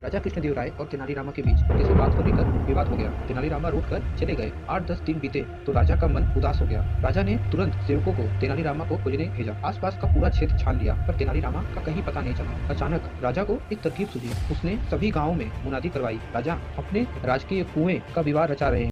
राजा कृष्णदेवराय और तेनालीरामा के बीच किसी बात को लेकर विवाद हो गया। तेनालीरामा रूठ कर चले गए। 8-10 दिन बीते तो राजा का मन उदास हो गया। राजा ने तुरंत सेवकों को तेनालीरामा को खोजने भेजा। आसपास का पूरा क्षेत्र छान लिया पर तेनालीरामा का कहीं पता नहीं चला। अचानक राजा को एक तरकीब सूझी। उसने सभी गाँव में मुनादी करवाई, राजा अपने राजकीय कुएं का विवाद रचा रहे हैं।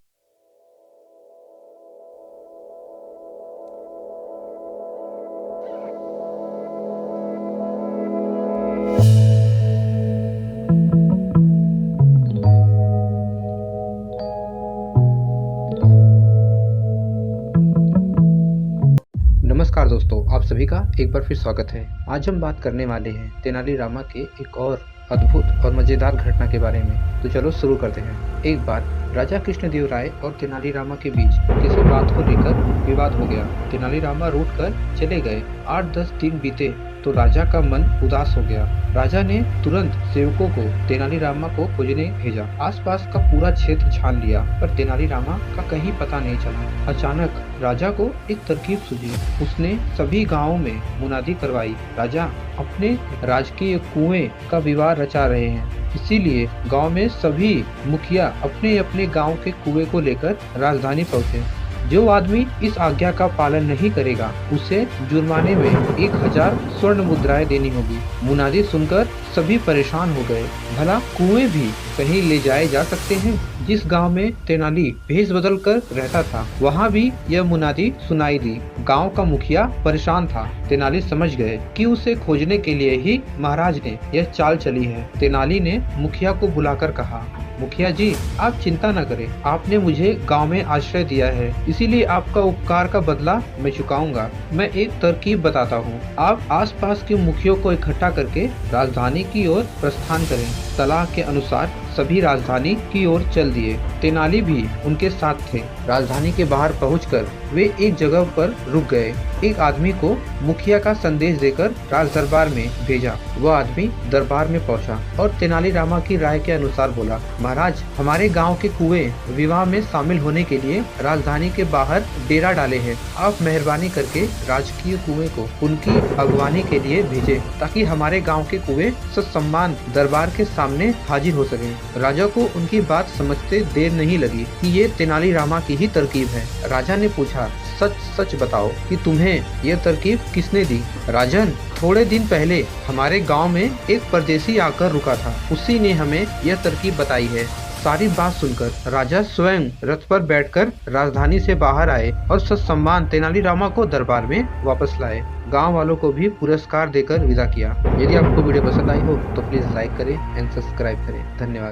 नमस्कार दोस्तों, आप सभी का एक बार फिर स्वागत है। आज हम बात करने वाले हैं तेनालीरामा के एक और अद्भुत और मजेदार घटना के बारे में। तो चलो शुरू करते हैं। एक बार राजा कृष्णदेवराय और तेनालीरामा के बीच किसी बात को लेकर विवाद हो गया। तेनालीरामा रूठ कर चले गए। 8-10 दिन बीते तो राजा का मन उदास हो गया। राजा ने तुरंत सेवकों को तेनालीरामा को खोजने भेजा। आसपास का पूरा क्षेत्र छान लिया पर तेनालीरामा का कहीं पता नहीं चला। अचानक राजा को एक तरकीब सूझी। उसने सभी गांवों में मुनादी करवाई, राजा अपने राजकीय कुएं का विवाद रचा रहे हैं। इसीलिए गांव में सभी मुखिया अपने अपने गांव के कुएं को लेकर राजधानी पहुंचे। जो आदमी इस आज्ञा का पालन नहीं करेगा उसे जुर्माने में 1000 स्वर्ण मुद्राएं देनी होगी। मुनादी सुनकर सभी परेशान हो गए। भला कुएं भी कहीं ले जाए जा सकते हैं? जिस गांव में तेनाली भेष बदल कर रहता था वहां भी यह मुनादी सुनाई दी। गांव का मुखिया परेशान था। तेनाली समझ गए कि उसे खोजने के लिए ही महाराज ने यह चाल चली है। तेनाली ने मुखिया को बुलाकर कहा, मुखिया जी, आप चिंता न करें। आपने मुझे गांव में आश्रय दिया है, इसीलिए आपका उपकार का बदला मैं चुकाऊंगा। मैं एक तरकीब बताता हूँ। आप आसपास के मुखियों को इकट्ठा करके राजधानी की ओर प्रस्थान करें। सलाह के अनुसार सभी राजधानी की ओर चल दिए। तेनाली भी उनके साथ थे। राजधानी के बाहर पहुंचकर वे एक जगह पर रुक गए। एक आदमी को मुखिया का संदेश देकर राज दरबार में भेजा। वह आदमी दरबार में पहुंचा और तेनालीरामा की राय के अनुसार बोला, महाराज, हमारे गांव के कुएं विवाह में शामिल होने के लिए राजधानी के बाहर डेरा डाले हैं। आप मेहरबानी करके राजकीय कुएं को उनकी अगवानी के लिए भेजें ताकि हमारे गांव के कुएं ससम्मान दरबार के सामने हाजिर हो सके। राजा को उनकी बात समझते देर नहीं लगी कि ये तेनालीरामा की ही तरकीब है। राजा ने पूछा, सच सच बताओ कि तुम्हें यह तरकीब किसने दी? राजन, थोड़े दिन पहले हमारे गांव में एक परदेसी आकर रुका था, उसी ने हमें यह तरकीब बताई है। सारी बात सुनकर राजा स्वयं रथ पर बैठकर राजधानी से बाहर आए और ससम्मान तेनालीरामा को दरबार में वापस लाए। गांव वालों को भी पुरस्कार देकर विदा किया। यदि आपको वीडियो पसंद आई हो तो प्लीज लाइक करें एंड सब्सक्राइब करें। धन्यवाद।